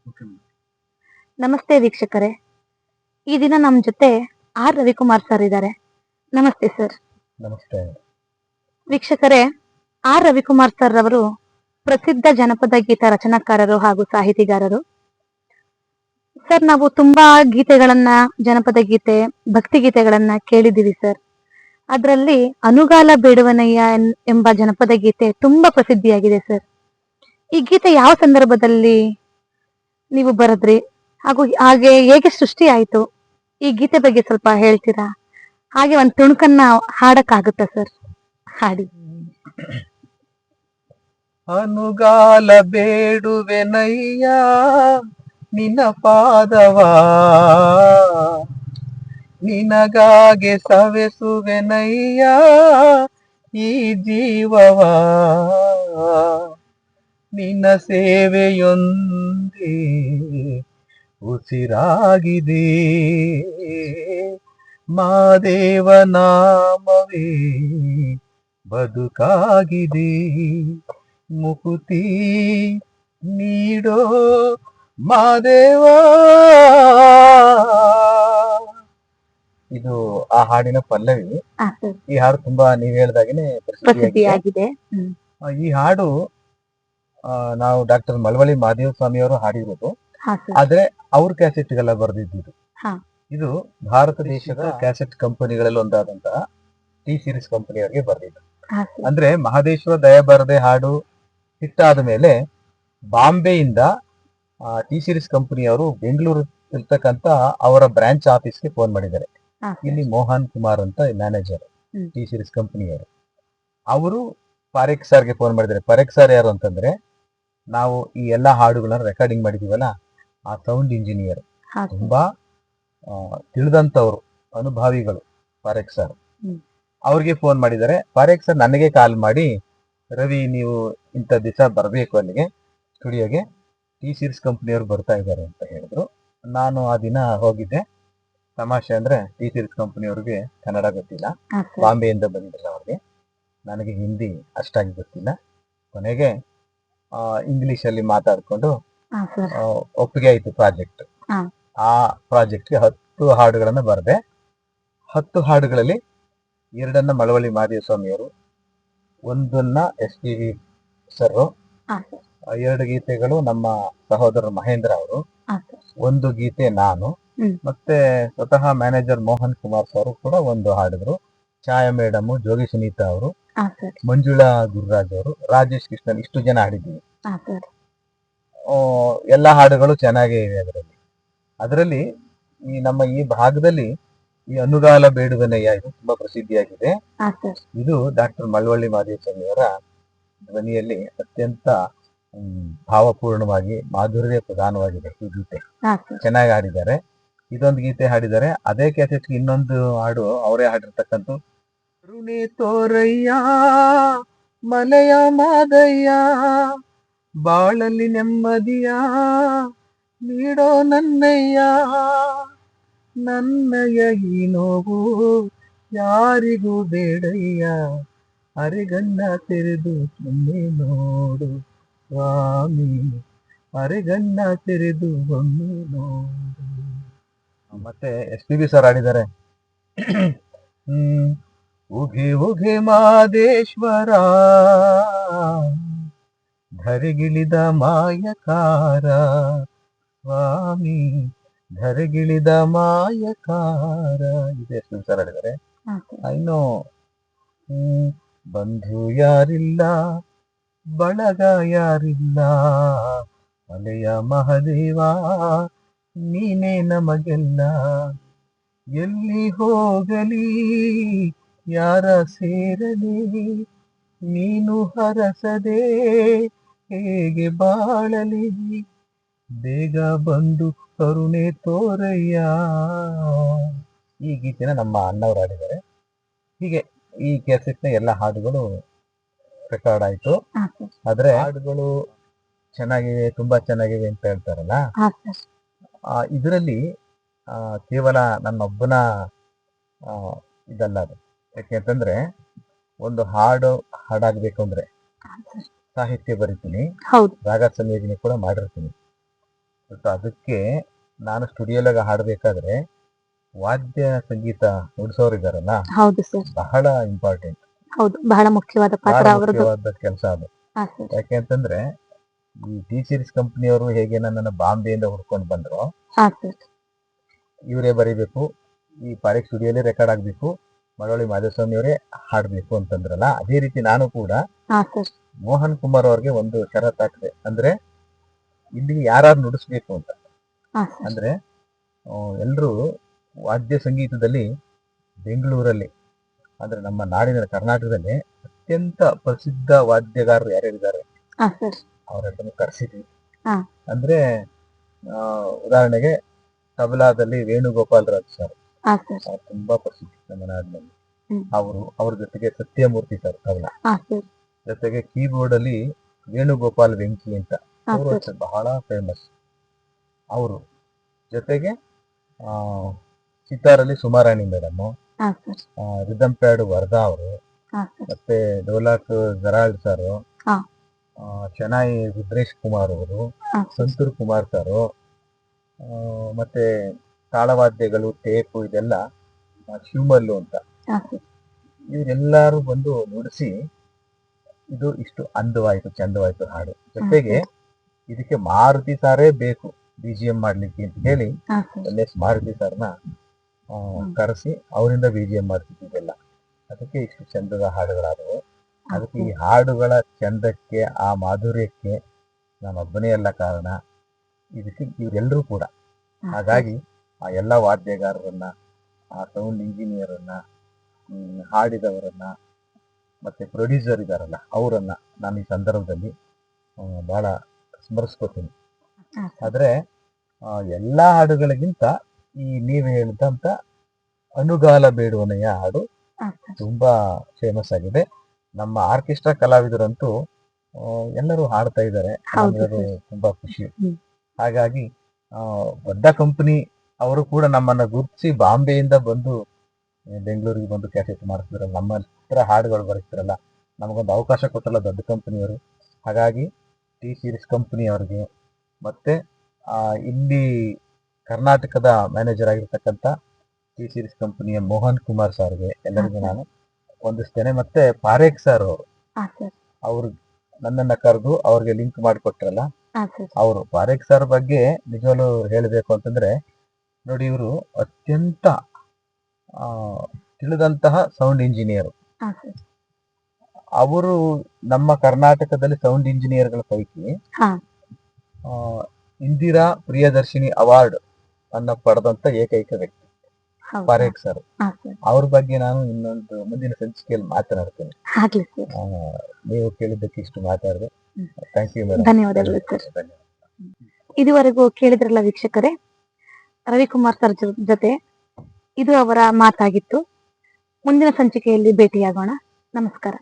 Okay. ನಮಸ್ತೆ ವೀಕ್ಷಕರೇ. ಈ ದಿನ ನಮ್ಮ ಜೊತೆ ಆರ್ ರವಿಕುಮಾರ್ ಸರ್ ಇದ್ದಾರೆ. ನಮಸ್ತೆ ಸರ್. ನಮಸ್ತೆ. ವೀಕ್ಷಕರೇ, ಆರ್ ರವಿಕುಮಾರ್ ಸರ್ ಅವರು ಪ್ರಸಿದ್ಧ ಜನಪದ ಗೀತ ರಚನಾಕಾರರು ಹಾಗೂ ಸಾಹಿತಿಗಾರರು. ಸರ್, ನಾವು ತುಂಬಾ ಗೀತೆಗಳನ್ನ, ಜನಪದ ಗೀತೆ, ಭಕ್ತಿ ಗೀತೆಗಳನ್ನ ಕೇಳಿದ್ದೀವಿ ಸರ್. ಅದರಲ್ಲಿ ಅನುಗಾಲ ಬೇಡುವನಯ್ಯ ಎಂಬ ಜನಪದ ಗೀತೆ ತುಂಬಾ ಪ್ರಸಿದ್ಧಿಯಾಗಿದೆ ಸರ್. ಈ ಗೀತೆ ಯಾವ ಸಂದರ್ಭದಲ್ಲಿ ನೀವು ಬರೆದ್ರಿ ಹಾಗೂ ಹಾಗೆ ಹೇಗೆ ಸೃಷ್ಟಿ ಆಯ್ತು? ಈ ಗೀತೆ ಬಗ್ಗೆ ಸ್ವಲ್ಪ ಹೇಳ್ತೀರಾ? ಹಾಗೆ ಒಂದ್ ತುಣುಕನ್ನ ಹಾಡಕ್ಕಾಗುತ್ತಾ ಸರ್? ಹಾಡಿ. ಅನುಗಾಲ ಬೇಡುವೆನಯ್ಯ ನಿನ್ನ ಪಾದವಾ, ನಿನಗಾಗೆ ಸವೆಸುವೆನಯ್ಯ ಈ ಜೀವವಾ, ನಿನ್ನ ಸೇವೆಯೊಂದೇ ಉಸಿರಾಗಿದೆ, ಮಾದೇವ ನಾಮವೇ ಬದುಕಾಗಿದೆ, ಮುಕುತಿ ನೀಡೋ ಮಾದೇವ. ಇದು ಆ ಹಾಡಿನ ಪಲ್ಲವಿ. ಈ ಹಾಡು ತುಂಬಾ ನೀವ್ ಹೇಳ್ದಾಗೇನೆ ಪ್ರಸಿದ್ಧಿಯಾಗಿದೆ. ಈ ಹಾಡು ನಾವು ಡಾಕ್ಟರ್ ಮಳವಳ್ಳಿ ಮಹದೇವ ಸ್ವಾಮಿ ಅವರು ಹಾಡಿರೋದು, ಆದ್ರೆ ಅವ್ರ ಕ್ಯಾಸೆಟ್ಗೆಲ್ಲ ಬರೆದಿದ್ದು. ಇದು ಭಾರತ ದೇಶದ ಕ್ಯಾಸೆಟ್ ಕಂಪನಿಗಳಲ್ಲಿ ಒಂದಾದಂತಹ ಟಿ ಸೀರೀಸ್ ಕಂಪನಿಯವರಿಗೆ ಬರೆದಿದ್ದು. ಅಂದ್ರೆ ಮಹದೇಶ್ವರ ದಯ ಬರದೆ ಹಾಡು ಹಿಟ್ಟಾದ ಮೇಲೆ ಬಾಂಬೆಯಿಂದ ಟಿ ಸೀರೀಸ್ ಕಂಪನಿಯವರು ಬೆಂಗಳೂರು ಇರ್ತಕ್ಕಂತ ಅವರ ಬ್ರಾಂಚ್ ಆಫೀಸ್ಗೆ ಫೋನ್ ಮಾಡಿದ್ದಾರೆ. ಇಲ್ಲಿ ಮೋಹನ್ ಕುಮಾರ್ ಅಂತ ಮ್ಯಾನೇಜರ್ ಟಿ ಸೀರೀಸ್ ಕಂಪನಿಯವರು. ಅವರು ಪಾರೇಖ್ ಸರ್ಗೆ ಫೋನ್ ಮಾಡಿದ್ದಾರೆ. ಪಾರೇಖ್ ಸರ್ ಯಾರು ಅಂತಂದ್ರೆ, ನಾವು ಈ ಎಲ್ಲಾ ಹಾಡುಗಳನ್ನ ರೆಕಾರ್ಡಿಂಗ್ ಮಾಡಿದೀವಲ್ಲ, ಆ ಸೌಂಡ್ ಇಂಜಿನಿಯರ್, ತುಂಬಾ ತಿಳಿದಂತವ್ರು, ಅನುಭಾವಿಗಳು ಪಾರೇಖ್ ಸರ್. ಅವ್ರಿಗೆ ಫೋನ್ ಮಾಡಿದ್ದಾರೆ. ಪಾರೇಖ್ ಸರ್ ನನಗೆ ಕಾಲ್ ಮಾಡಿ, ರವಿ ನೀವು ಇಂಥ ದಿವಸ ಬರಬೇಕು ಅಲ್ಲಿಗೆ ಸ್ಟುಡಿಯೋಗೆ, ಟಿ ಸೀರೀಸ್ ಕಂಪನಿಯವ್ರು ಬರ್ತಾ ಇದ್ದಾರೆ ಅಂತ ಹೇಳಿದ್ರು. ನಾನು ಆ ದಿನ ಹೋಗಿದ್ದೆ. ತಮಾಷೆ ಅಂದ್ರೆ ಟಿ ಸೀರೀಸ್ ಕಂಪನಿಯವ್ರಿಗೆ ಕನ್ನಡ ಗೊತ್ತಿಲ್ಲ, ಬಾಂಬೆಯಿಂದ ಬಂದಿದ್ರಲ್ಲ ಅವ್ರಿಗೆ. ನನಗೆ ಹಿಂದಿ ಅಷ್ಟಾಗಿ ಗೊತ್ತಿಲ್ಲ. ಕೊನೆಗೆ ಇಂಗ್ಲಿಷ್ ಅಲ್ಲಿ ಮಾತಾಡ್ಕೊಂಡು ಒಪ್ಪಿಗೆ ಆಯ್ತು ಪ್ರಾಜೆಕ್ಟ್. ಆ ಪ್ರಾಜೆಕ್ಟ್ಗೆ 10 ಹಾಡುಗಳನ್ನ ಬರೆದೆ. 10 ಹಾಡುಗಳಲ್ಲಿ 2 ಮಳವಳ್ಳಿ ಮಹದೇವ ಸ್ವಾಮಿಯವರು, 1 SPV ಸರ್, 2 ಗೀತೆಗಳು ನಮ್ಮ ಸಹೋದರ ಮಹೇಂದ್ರ ಅವರು, 1 ಗೀತೆ ನಾನು, ಮತ್ತೆ ಸ್ವತಃ ಮ್ಯಾನೇಜರ್ ಮೋಹನ್ ಕುಮಾರ್ ಸರ್ ಕೂಡ 1 ಹಾಡಿದ್ರು. ಛಾಯಾ ಮೇಡಮ್, ಜೋಗಿ ಸುನೀತಾ ಅವರು, ಮಂಜುಳಾ ಗುರುರಾಜ್ ಅವರು, ರಾಜೇಶ್ ಕೃಷ್ಣನ್, ಇಷ್ಟು ಜನ ಹಾಡಿದ್ದೀವಿ. ಎಲ್ಲಾ ಹಾಡುಗಳು ಚೆನ್ನಾಗೇ ಇವೆ ಅದರಲ್ಲಿ ಈ ನಮ್ಮ ಈ ಭಾಗದಲ್ಲಿ ಈ ಅನುಗಾಲ ಬೇಡುವನಯ್ಯ ಇದು ತುಂಬಾ ಪ್ರಸಿದ್ಧಿಯಾಗಿದೆ. ಇದು ಡಾಕ್ಟರ್ ಮಳವಳ್ಳಿ ಮಹದೇವ ಸ್ವಾಮಿಯವರ ಧ್ವನಿಯಲ್ಲಿ ಅತ್ಯಂತ ಭಾವಪೂರ್ಣವಾಗಿ, ಮಾಧುರ್ಯ ಪ್ರಧಾನವಾಗಿದೆ ಈ ಗೀತೆ. ಚೆನ್ನಾಗಿ ಹಾಡಿದ್ದಾರೆ. ಇದೊಂದು ಗೀತೆ ಹಾಡಿದ್ದಾರೆ. ಅದೇ ಕ್ಯಾಸೆಟ್ ಇನ್ನೊಂದು ಹಾಡು ಅವರೇ ಹಾಡಿರ್ತಕ್ಕಂಥ, ಕರುಣೆ ತೋರಯ್ಯ ಮಲೆಯ ಮಾದಯ್ಯ, ಬಾಳಲ್ಲಿ ನೆಮ್ಮದಿಯ ನೀಡೋ ನನ್ನಯ್ಯ, ನನ್ನಯ ಈ ನೋವು ಯಾರಿಗೂ ಬೇಡಯ್ಯ, ಅರೆಗಣ್ಣ ತೆರೆದು ಒಮ್ಮೆ ನೋಡು ಸ್ವಾಮಿ, ಅರೆಗಣ್ಣ ತೆರೆದು ಒಮ್ಮೆ ನೋಡು. ಮತ್ತೆ SPB ಸರ್ ಹಾಡಿದ್ದಾರೆ. ಉಘೆ ಉಘೆ ಮಾದೇಶ್ವರ, ಧರೆಗಿಳಿದ ಮಾಯಕಾರ ಸ್ವಾಮಿ, ಧರೆಗಿಳಿದ ಮಾಯಕಾರ, ಇದೆ SPB ಸರ್ ಹಾಡಿದ್ದಾರೆ. ಇನ್ನು ಬಂಧು ಯಾರಿಲ್ಲ, ಬಳಗ ಯಾರಿಲ್ಲ, ಅಲೆಯ ಮಹದೇವ ನೀನೇ ನಮಗೆಲ್ಲ, ಎಲ್ಲಿ ಹೋಗಲಿ ಯಾರ ಸೇರಲಿ, ನೀನು ಹರಸದೆ ಹೇಗೆ ಬಾಳಲಿ, ಬೇಗ ಬಂದು ಕರುಣೆ ತೋರಯ್ಯ. ಈ ಗೀತೆನ ನಮ್ಮ ಅಣ್ಣವ್ರು ಹಾಡಿದ್ದಾರೆ. ಹೀಗೆ ಈ ಕ್ಯಾಸೆಟ್ನ ಎಲ್ಲ ಹಾಡುಗಳು ರೆಕಾರ್ಡ್ ಆಯ್ತು. ಆದ್ರೆ ಹಾಡುಗಳು ಚೆನ್ನಾಗಿವೆ, ತುಂಬಾ ಚೆನ್ನಾಗಿವೆ ಅಂತ ಹೇಳ್ತಾರಲ್ಲ, ಇದರಲ್ಲಿ ಕೇವಲ ನನ್ನೊಬ್ಬನ ಇದಲ್ಲ ಅದು. ಯಾಕೆಂತಂದ್ರೆ ಒಂದು ಹಾಡಾಗ್ಬೇಕು ಅಂದ್ರೆ ಸಾಹಿತ್ಯ ಬರಿತೀನಿ, ರಾಗ ಸಂಯೋಜನೆ ಕೂಡ ಮಾಡಿರ್ತೀನಿ. ಬಟ್ ಅದಕ್ಕೆ ನಾನು ಸ್ಟುಡಿಯೋಲಾಗ ಹಾಡಬೇಕಾದ್ರೆ ವಾದ್ಯ ಸಂಗೀತ ನುಡಿಸೋರು ಇದಾರಲ್ಲ, ಹೌದು ಸರ್, ಬಹಳ ಇಂಪಾರ್ಟೆಂಟ್, ಹೌದು, ಬಹಳ ಮುಖ್ಯವಾದ ಪಾತ್ರ ಅವರದ್ದು. ಕೆಲಸ ಅದು. ಯಾಕೆ ಅಂತಂದ್ರೆ ಈ ಟಿ ಸೀರೀಸ್ ಕಂಪನಿಯವರು ಹೇಗೆ ನನ್ನನ್ನು ಬಾಂಬೆಯಿಂದ ಹುಡ್ಕೊಂಡು ಬಂದ್ರು, ಇವರೇ ಬರೀಬೇಕು, ಈ ಪಾರೇಖ್ ಸ್ಟುಡಿಯೋಲೇ ರೆಕಾರ್ಡ್ ಆಗ್ಬೇಕು, ಮಳವಳ್ಳಿ ಮಾಧವಸ್ವಾಮಿ ಅವರೇ ಹಾಡ್ಬೇಕು ಅಂತಂದ್ರಲ್ಲ, ಅದೇ ರೀತಿ ನಾನು ಕೂಡ ಮೋಹನ್ ಕುಮಾರ್ ಅವ್ರಿಗೆ ಒಂದು ಷರತ್ ಹಾಕಿದೆ. ಅಂದ್ರೆ ಇಲ್ಲಿ ಯಾರು ನುಡಿಸ್ಬೇಕು ಅಂತ. ಅಂದ್ರೆ ಎಲ್ರು ವಾದ್ಯ ಸಂಗೀತದಲ್ಲಿ ಬೆಂಗಳೂರಲ್ಲಿ, ಅಂದ್ರೆ ನಮ್ಮ ನಾಡಿನ ಕರ್ನಾಟಕದಲ್ಲಿ ಅತ್ಯಂತ ಪ್ರಸಿದ್ಧ ವಾದ್ಯಗಾರರು ಯಾರ್ಯಾರಿದ್ದಾರೆ ಅವರನ್ನು ಕರೆಸಿದ್ವಿ. ಅಂದ್ರೆ ಉದಾಹರಣೆಗೆ ತಬಲಾದಲ್ಲಿ ವೇಣುಗೋಪಾಲ್ ರಾಜ್ ಸರ್, ತುಂಬಾ ಪ್ರಸಿದ್ಧಿ ನಮ್ಮ ನಾಡಿನಲ್ಲಿ. ಅವ್ರ ಜೊತೆಗೆ ಸತ್ಯಮೂರ್ತಿ ಸರ್ ತಬಲಾ, ಜೊತೆಗೆ ಕೀಬೋರ್ಡ್ ಅಲ್ಲಿ ವೇಣುಗೋಪಾಲ್ ವೆಂಕಿ ಅಂತ ಅವರು ಬಹಳ ಫೇಮಸ್ ಅವರು. ಜೊತೆಗೆ ಸಿತಾರಲ್ಲಿ Sumarani madam, rhythm pad Vardha ಅವರು, ಮತ್ತೆ ಡೋಲಾಕ್ ಜರಾಳ್ ಸರ್, ಚೆನ್ನೈ ರುದ್ರೇಶ್ ಕುಮಾರ್ ಅವರು, ಸಂತೂರ್ ಕುಮಾರ್ ಸರ್, ಮತ್ತೆ ತಾಳವಾದ್ಯಗಳು ಟೇಪು ಇದೆಲ್ಲ ಶಿವಮಲ್ಲು ಅಂತ, ಇವರೆಲ್ಲರೂ ಬಂದು ನುಡಿಸಿ ಇದು ಇಷ್ಟು ಅಂದವಾಯ್ತು, ಚಂದವಾಯ್ತು ಹಾಡು. ಜೊತೆಗೆ ಇದಕ್ಕೆ ಮಾರುತಿ ಸಾರೇ ಬೇಕು BGM ಮಾಡ್ಲಿಕ್ಕೆ ಅಂತ ಹೇಳಿ ಮಾರುತಿ ಸರ್ನ ಕರೆಸಿ ಅವರಿಂದ BGM ಮಾಡ್ತಿದ್ದೆಲ್ಲ. ಅದಕ್ಕೆ ಇಷ್ಟು ಚಂದದ ಹಾಡುಗಳಾದವು. ಅದಕ್ಕೆ ಈ ಹಾಡುಗಳ ಚಂದಕ್ಕೆ, ಆ ಮಾಧುರ್ಯಕ್ಕೆ ನಾನೊಬ್ಬನೇ ಎಲ್ಲ ಕಾರಣ, ಇದಕ್ಕೆ ಇವರೆಲ್ಲರೂ ಕೂಡ. ಹಾಗಾಗಿ ಆ ಎಲ್ಲ ವಾದ್ಯಗಾರರನ್ನ, ಆ ಸೌಂಡ್ ಇಂಜಿನಿಯರನ್ನ, ಹಾಡಿದವರನ್ನ, ಮತ್ತೆ ಪ್ರೊಡ್ಯೂಸರ್ ಇದಾರಲ್ಲ ಅವರನ್ನ ನಾನು ಈ ಸಂದರ್ಭದಲ್ಲಿ ಬಹಳ ಸ್ಮರಿಸ್ಕೋತೀನಿ. ಆದ್ರೆ ಎಲ್ಲಾ ಹಾಡುಗಳಿಗಿಂತ ಈ ನೀವು ಹೇಳಿದಂತ ಅನುಗಾಲ ಬೇಡುವನೆಯ ಹಾಡು ತುಂಬಾ ಫೇಮಸ್ ಆಗಿದೆ. ನಮ್ಮ ಆರ್ಕೆಸ್ಟ್ರಾ ಕಲಾವಿದರಂತೂ ಎಲ್ಲರೂ ಹಾಡ್ತಾ ಇದ್ದಾರೆ, ತುಂಬಾ ಖುಷಿ. ಹಾಗಾಗಿ ದೊಡ್ಡ ಕಂಪನಿ ಅವರು ಕೂಡ ನಮ್ಮನ್ನ ಗುರುತಿಸಿ ಬಾಂಬೆಯಿಂದ ಬಂದು ಬೆಂಗಳೂರಿಗೆ ಬಂದು ಕ್ಯಾಸೆಟ್ ಮಾಡಿಸ್ತಿರಲ್ಲ, ನಮ್ಮ ಹತ್ರ ಹಾಡುಗಳು ಬರೆಸ್ತಿರಲ್ಲ, ನಮಗೊಂದು ಅವಕಾಶ ಕೊಟ್ಟಲ್ಲ ದೊಡ್ಡ ಕಂಪನಿಯವರು. ಹಾಗಾಗಿ ಟಿ ಸೀರೀಸ್ ಕಂಪನಿ ಅವ್ರಿಗೆ, ಮತ್ತೆ ಇಲ್ಲಿ ಕರ್ನಾಟಕದ ಮ್ಯಾನೇಜರ್ ಆಗಿರ್ತಕ್ಕಂಥ ಟಿ ಸೀರೀಸ್ ಕಂಪನಿಯ ಮೋಹನ್ ಕುಮಾರ್ ಸರ್ಗೆ ಎಲ್ಲರಿಗೂ ನಾನು ವಂದಿಸ್ತೇನೆ. ಮತ್ತೆ ಪಾರೇಖ್ ಸರ್ ಅವರು ನನ್ನನ್ನ ಕರೆದು ಅವ್ರಿಗೆ ಲಿಂಕ್ ಮಾಡಿಕೊಟ್ರಲ್ಲ, ಅವರು ಪಾರೇಖ್ ಸರ್ ಬಗ್ಗೆ ನಿಜವಾಗ್ಲೂ ಹೇಳಬೇಕು ಅಂತಂದ್ರೆ ನೋಡಿ, ಇವರು ಅತ್ಯಂತ ತಿಳಿದಂತಹ ಸೌಂಡ್ ಇಂಜಿನಿಯರ್. ಅವರು ನಮ್ಮ ಕರ್ನಾಟಕದಲ್ಲಿ ಸೌಂಡ್ ಇಂಜಿನಿಯರ್ಗಳ ಪೈಕಿ ಇಂದಿರಾ ಪ್ರಿಯದರ್ಶಿನಿ ಅವಾರ್ಡ್ ಅನ್ನ ಪಡೆದಂತ ಏಕೈಕ ವ್ಯಕ್ತಿ ಪಾರೇಖ್ ಸರ್. ಅವ್ರ ಬಗ್ಗೆ ನಾನು ಇನ್ನೊಂದು ಮುಂದಿನ ಸಂಚಿಕೆಯಲ್ಲಿ ಮಾತನಾಡ್ತೇನೆ. ನೀವು ಕೇಳಿದ್ದಕ್ಕೆ ಇಷ್ಟು ಮಾತಾಡಿದೆ. Thank you madam. ಧನ್ಯವಾದಗಳು ಸರ್. ಇದುವರೆಗೂ ಕೇಳಿದ್ರಲ್ಲ ವೀಕ್ಷಕರೇ, ರವಿಕುಮಾರ್ ಸರ್ ಜೊತೆ ಇದು ಅವರ ಮಾತಾಗಿತ್ತು. ಮುಂದಿನ ಸಂಚಿಕೆಯಲ್ಲಿ ಭೇಟಿಯಾಗೋಣ. ನಮಸ್ಕಾರ.